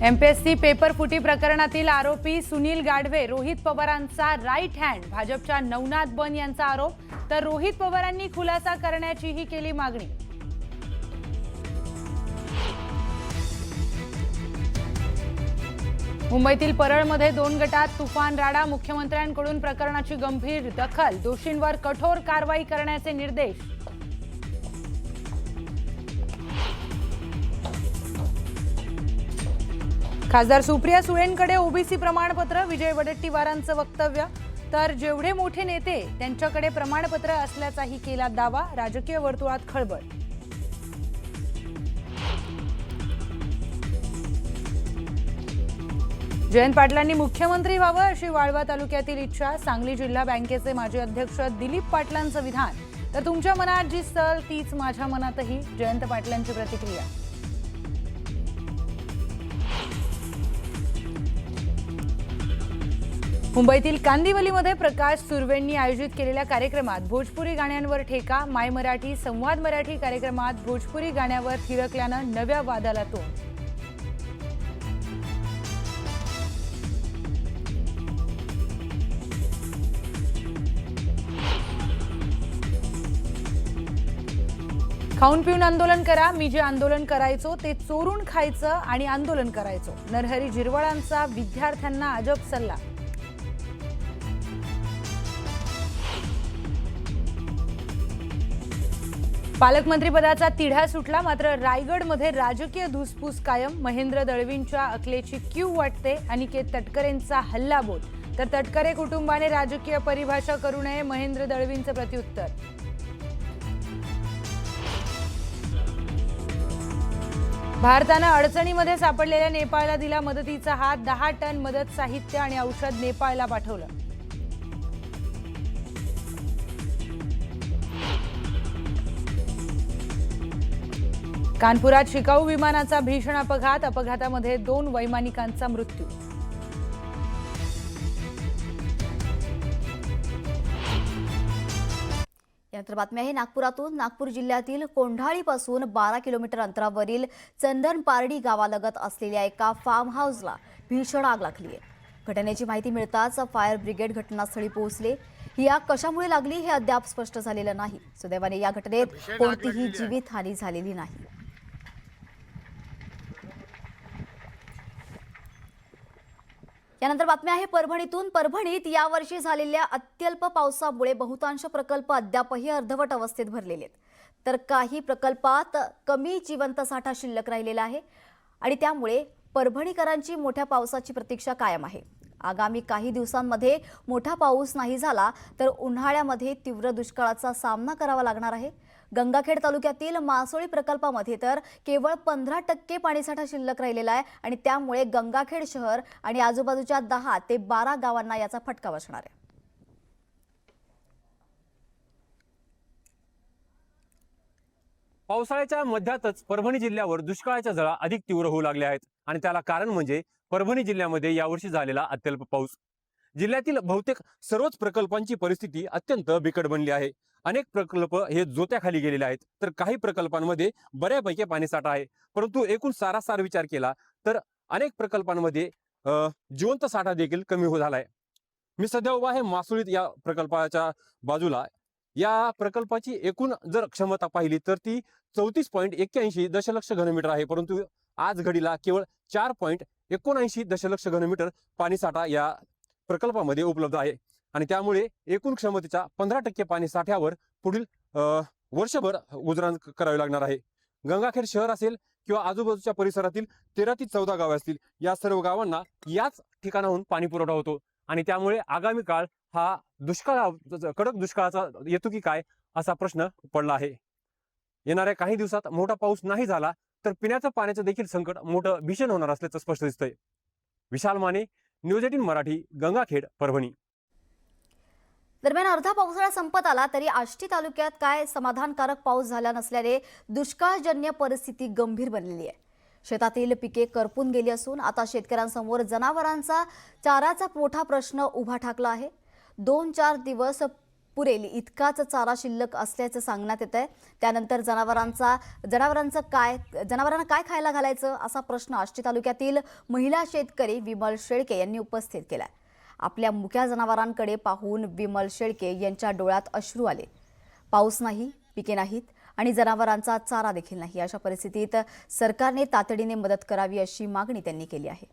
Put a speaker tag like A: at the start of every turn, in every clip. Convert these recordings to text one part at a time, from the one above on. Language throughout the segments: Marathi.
A: एमपीएससी पेपर फुटी प्रकरणातील आरोपी सुनील गाढवे रोहित पवारांचा राईट हँड भाजपच्या नवनाथ बन यांचा आरोप, तर रोहित पवारांनी खुलासा करण्याचीही केली मागणी। मुंबईतील परळमध्ये 2 गटात तुफान राडा, मुख्यमंत्र्यांकडून प्रकरणाची गंभीर दखल, दोषींवर कठोर कारवाई करण्याचे निर्देश। खासदार सुप्रिया सुळेंकडे ओबीसी प्रमाणपत्र, विजय वडेट्टीवारांचं वक्तव्य, तर जेवढे मोठे नेते त्यांच्याकडे प्रमाणपत्र असल्याचाही केला दावा, राजकीय वर्तुळात खळबळ। जयंत पाटलांनी मुख्यमंत्री व्हावं अशी वाळवा तालुक्यातील इच्छा, सांगली जिल्हा बँकेचे माजी अध्यक्ष दिलीप पाटलांचं विधान, तर तुमच्या मनात जी सल तीच माझ्या मनातही, जयंत पाटलांची प्रतिक्रिया। मुंबईतील कांदिवलीमध्ये प्रकाश सुर्वेंनी आयोजित केलेल्या कार्यक्रमात भोजपुरी गाण्यांवर ठेका, माय मराठी संवाद मराठी कार्यक्रमात भोजपुरी गाण्यावर थिरकल्यानं नव्या वादाला तोंड। खाऊन पिऊन आंदोलन करा, मी जे आंदोलन करायचो ते चोरून खायचं आणि आंदोलन करायचो, नरहरी झिरवाळांचा विद्यार्थ्यांना अजब सल्ला। पालकमंत्रीपदाचा तिढा सुटला, मात्र रायगडमध्ये राजकीय धुसफूस कायम, महेंद्र दळवींच्या अकलेची कीव वाटते, अनिकेत तटकरेंचा हल्लाबोल, तर तटकरे कुटुंबाने राजकीय परिभाषा करू नये, महेंद्र दळवींचं प्रत्युत्तर। भारतानं अडचणीमध्ये सापडलेल्या नेपाळला दिला मदतीचा हात, 10 टन मदत साहित्य आणि औषध नेपाळला पाठवलं। कानपुरात शिकाऊ विमानाचा भीषण अपघात, अपघातामध्ये 2 वैमानिकांचा मृत्यू।
B: यानंतर बातमी आहे नागपुरातून। नागपूर जिल्ह्यातील कोंढाळीपासून 12 किलोमीटर अंतरावरील चंदनपारडी गावालगत असलेल्या एका फार्म हाऊसला भीषण आग लागली आहे। घटनेची माहिती मिळताच फायर ब्रिगेड घटनास्थळी पोहोचले। ही आग कशामुळे लागली हे अद्याप स्पष्ट झालेलं नाही। सुदैवाने या घटनेत कोणतीही जीवितहानी झालेली नाही। यानंतर बातमी आहे परभणीतून। परभणीत यावर्षी झालेल्या अत्यल्प पावसामुळे बहुतांश प्रकल्प अद्यापही अर्धवट अवस्थेत भरलेले आहेत, तर काही प्रकल्पात कमी जिवंत साठा शिल्लक राहिलेला आहे आणि त्यामुळे परभणीकरांची मोठ्या पावसाची प्रतीक्षा कायम आहे। आगामी काही दिवसांमध्ये मोठा पाऊस नाही झाला तर उन्हाळ्यामध्ये तीव्र दुष्काळाचा सामना करावा लागणार आहे। गंगाखेड तालुक्यातील मासोळी प्रकल्पामध्ये तर केवळ 15% पाणीसाठा शिल्लक राहिलेला आहे आणि त्यामुळे गंगाखेड शहर आणि आजूबाजूच्या 10 ते 12 गावांना याचा फटका बसणार आहे।
C: पावसाळ्याच्या मध्यातच परभणी जिल्ह्यावर दुष्काळाच्या झळा अधिक तीव्र होऊ लागल्या आहेत आणि त्याला कारण म्हणजे परभणी जिल्ह्यामध्ये यावर्षी झालेला अत्यल्प पाऊस। जिल्ह्यातील बहुतेक सर्वच प्रकल्पांची परिस्थिती अत्यंत बिकट बनली आहे। अनेक प्रकल्प हे जोत्याखाली गेलेले आहेत, तर काही प्रकल्पांमध्ये बऱ्यापैकी पाणीसाठा आहे, परंतु एकूण सारासार विचार केला तर अनेक प्रकल्पांमध्ये जिवंत साठा देखील कमी हो झालाय। मी सध्या उभा आहे मासोळीत या प्रकल्पाच्या बाजूला। या प्रकल्पाची एकूण जर क्षमता पाहिली तर ती 34.81 दशलक्ष घनमीटर आहे, परंतु आज घडीला केवळ 4.79 दशलक्ष घनमीटर पाणीसाठा या प्रकल्पामध्ये उपलब्ध आहे आणि त्यामुळे एकूण क्षमतेच्या 15% पाणी साठ्यावर पुढील वर्षभर गुजराण करावे लागणार आहे। गंगाखेड शहर असेल किंवा आजूबाजूच्या परिसरातील 13 ते 14 गावे असतील, या सर्व गावांना याच ठिकाणाहून पाणी पुरवठा होतो आणि त्यामुळे आगामी काळ हा कडक दुष्काळाचा येतो की काय असा प्रश्न पडला आहे। येणाऱ्या काही दिवसात मोठा पाऊस नाही झाला तर पिण्याच्या पाण्याचं देखील संकट मोठं भीषण होणार असल्याचं स्पष्ट दिसतंय। विशाल माने, न्यूज 18 मराठी, गंगाखेड, परभणी।
B: दरम्यान अर्धा पावसाळा संपत आला तरी आष्टी तालुक्यात काय समाधानकारक पाऊस झाला नसल्याने दुष्काळजन्य परिस्थिती गंभीर बनलेली आहे। शेतातील पिके करपून गेली असून आता शेतकऱ्यांसमोर जनावरांचा चाराचा मोठा प्रश्न उभा ठाकला आहे। 2-4 दिवस पुरेल इतकाच चारा शिल्लक असल्याचं सांगण्यात येत आहे। त्यानंतर जनावरांना काय खायला घालायचं असा प्रश्न आष्टी तालुक्यातील महिला शेतकरी विमल शेळके यांनी उपस्थित केला। आपल्या मुक्या जनावरांकडे पाहून विमल शेळके यांच्या डोळ्यात अश्रू आले। पाऊस नाही, पिके नाहीत आणि जनावरांचा चारा देखील नाही, अशा परिस्थितीत सरकारने तातडीने मदत करावी अशी मागणी त्यांनी केली आहे।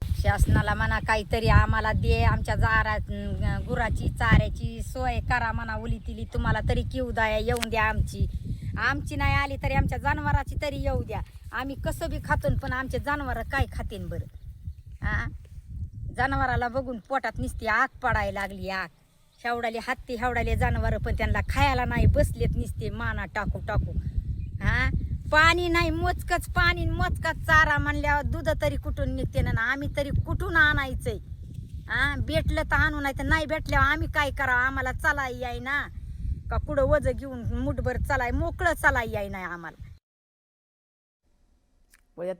D: शासनाला म्हणा काहीतरी आम्हाला दे, आमच्या गुराची चाऱ्याची सोय करा म्हणा, उली तिली तुम्हाला तरी किव द्या, येऊन द्या, आमची नाही आली तरी आमच्या जनावराची तरी येऊ द्या। आम्ही कसं बी खातून पण आमचे जनावर काय खातीन बरं? जनावराला बघून पोटात नुसती आग पडायला लागली, आग हेवडाले हत्ती हेवडाले जनावर पण त्यांना खायला नाही, बसलेत नुसते माना टाकू टाकू। पाणी नाही, मोजकच पाणी मोजकाच चारा म्हणल्यावर दूध तरी कुठून निघते ना, आम्ही तरी कुठून आणायचंय? भेटलं तर आणू, नाही तर नाही भेटल्यावर आम्ही काय करावं? आम्हाला चालाय याय ना का कुठं वज घेऊन मुठभर चालाय, मोकळं चालाय याय नाही आम्हाला।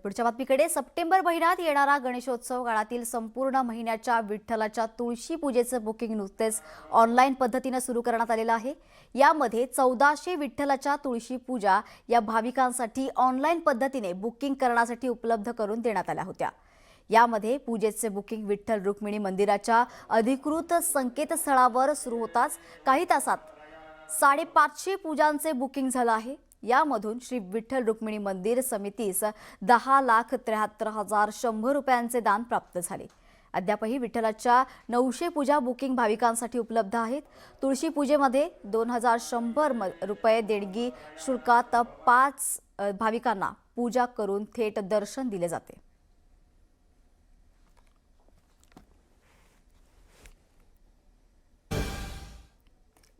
B: पुढच्या बातमीकडे, सप्टेंबर महिन्यात येणारा गणेशोत्सव काळातील संपूर्ण महिन्याच्या विठ्ठलाच्या तुळशी पूजेचं बुकिंग नुकतेच ऑनलाईन पद्धतीने सुरू करण्यात आलेलं आहे। यामध्ये 1400 विठ्ठलाच्या तुळशी पूजा या भाविकांसाठी ऑनलाईन पद्धतीने बुकिंग करण्यासाठी उपलब्ध करून देण्यात आल्या होत्या। यामध्ये पूजेचे बुकिंग विठ्ठल रुक्मिणी मंदिराच्या अधिकृत संकेतस्थळावर सुरू होताच काही तासात 550 पूजांचे बुकिंग झालं आहे। यामधून श्री विठ्ठल रुक्मिणी मंदिर समितीस 10,73,100 रुपयांचे दान प्राप्त झाले। अद्यापही विठ्ठलाच्या 900 पूजा बुकिंग भाविकांसाठी उपलब्ध आहेत। तुळशी पूजेमध्ये 2,100 रुपये देणगी शुल्कात 5 भाविकांना पूजा करून थेट दर्शन दिले जाते।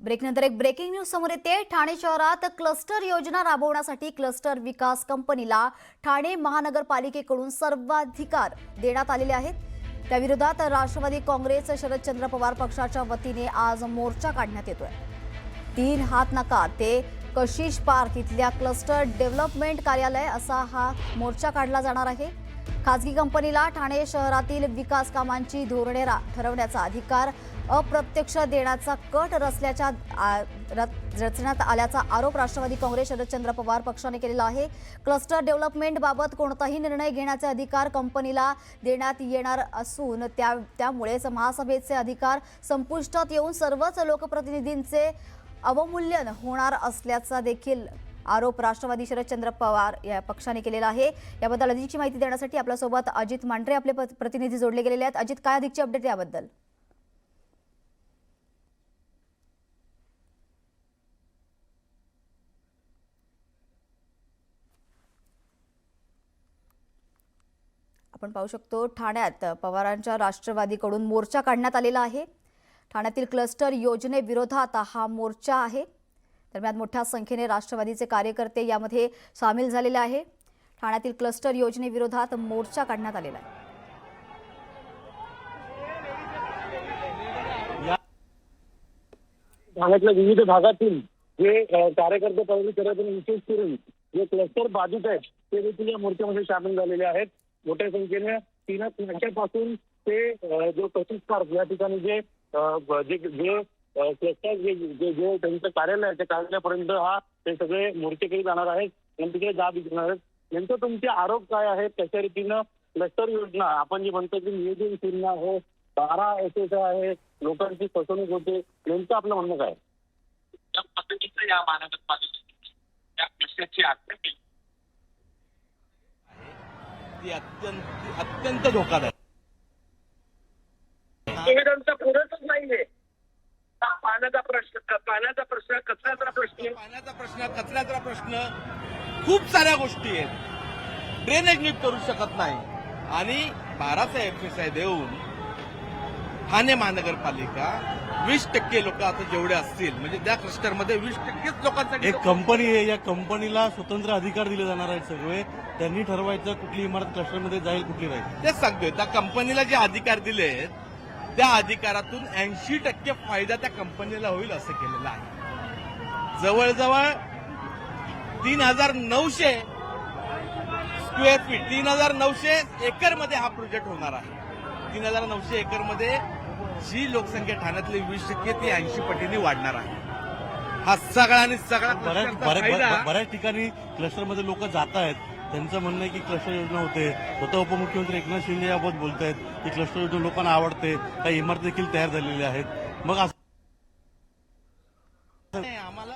B: ब्रेकनंतर एक ब्रेकिंग न्यूज समोर येते। ठाणे शहरात क्लस्टर योजना राबवण्यासाठी क्लस्टर विकास कंपनीला ठाणे महानगरपालिकेकडून सर्वाधिकार देण्यात आलेले आहेत। त्याविरोधात राष्ट्रवादी काँग्रेस शरदचंद्र पवार पक्षाच्या वतीने आज मोर्चा काढण्यात येतोय। 3 हातनाका ते कशिश पार्क इथल्या क्लस्टर डेव्हलपमेंट कार्यालय असा हा मोर्चा काढला जाणार आहे। खासगी कंपनीला ठाणे शहरातील विकास कामांची धोरणे ठरवण्याचा अधिकार अप्रत्यक्ष देण्याचा कट रचण्यात आल्याचा आरोप राष्ट्रवादी काँग्रेस शरदचंद्र पवार पक्षाने केलेला आहे। क्लस्टर डेव्हलपमेंट बाबत कोणताही निर्णय घेण्याचे अधिकार कंपनीला देण्यात येणार असून त्यामुळेच महासभेचे अधिकार संपुष्टात येऊन सर्वच लोकप्रतिनिधींचे अवमूल्यन होणार असल्याचा देखील आरोप राष्ट्रवादी शरदचंद्र पवार या पक्षाने केलेला आहे। याबद्दल अधिकची माहिती देण्यासाठी आपल्यासोबत अजित मांढरे आपले प्रतिनिधी जोडले गेलेले आहेत। अजित, काय अधिकची अपडेट याबद्दल? आपण पाहू शकतो ठाण्यात पवारांच्या राष्ट्रवादीकडून मोर्चा काढण्यात आलेला आहे। ठाण्यातील क्लस्टर योजनेविरोधात हा मोर्चा आहे। दरम्यान मोठ्या संख्येने राष्ट्रवादीचे कार्यकर्ते यामध्ये सामील झालेले आहे। ठाण्यातील क्लस्टर योजनेविरोधात मोर्चा काढण्यात आलेला आहे।
E: ठाण्यातल्या विविध भागातील जे कार्यकर्ते पदाधिकारी विशेष करून जे क्लस्टर बाधित आहेत ते देखील या मोर्चामध्ये सामील झालेले आहेत। मोठ्या संख्येने 3 वर्षापासून ते जो कशिश पार्क या ठिकाणी जे क्लस्टर जे त्यांचं कार्यालय आहे त्या कार्यालयापर्यंत ते सगळे मोर्चेकरी जाणार आहेत आणि तिकडे जाब विचारणार आहेत। नेमकं तुमचे आरोप काय आहेत? कशा रीतीनं क्लस्टर योजना आपण जी म्हणतो की नियोजन शून्य आहे, 12 एसएस आहे, लोकांची फसवणूक होते, नेमकं आपलं म्हणणं काय?
F: त्या पद्धतीचं या महानगरपालिकेची या क्लस्टरची आकृती
G: ती अत्यंत धोकादायक
E: सुविधांचा पुरतच नाहीये। पाण्याचा प्रश्न, कचऱ्याचा प्रश्न,
G: कचऱ्याचा प्रश्न, खूप साऱ्या गोष्टी आहेत। ड्रेनेज नीट करू शकत नाही आणि 1200 FSI देऊन ठाणे महानगरपालिका 20% लोक आता जेवढे असतील म्हणजे त्या क्लस्टरमध्ये 20%च लोकांसाठी
H: एक कंपनी आहे, या कंपनीला स्वतंत्र अधिकार दिले जाणार आहेत। सगळे त्यांनी ठरवायचं कुठली इमारत क्लस्टरमध्ये जाईल, कुठली राहील।
G: तेच सांगतोय, त्या कंपनीला जे अधिकार दिले त्या अधिकारातून 80% फायदा त्या कंपनीला होईल असं केलेलं आहे। जवळजवळ 3,900 स्क्वेअर फीट, 3,900 एकरमध्ये हा प्रोजेक्ट होणार आहे। 3,900 एकरमध्ये जी लोकसंख्या ठाण्यातली 20% ती 80 पटींनी वाढणार आहे. हा सगळा आणि सगळा क्लस्टरचा फायदा
H: बऱ्याच ठिकाणी क्लस्टरमध्ये लोक जात आहेत. त्यांचं म्हणणं आहे की क्लस्टर योजना होते. स्वतः उपमुख्यमंत्री एकनाथ शिंदे याबाबत बोलतायत की क्लस्टर योजना लोकांना आवडते. काही इमारती देखील तयार झालेल्या आहेत. मग
G: आम्हाला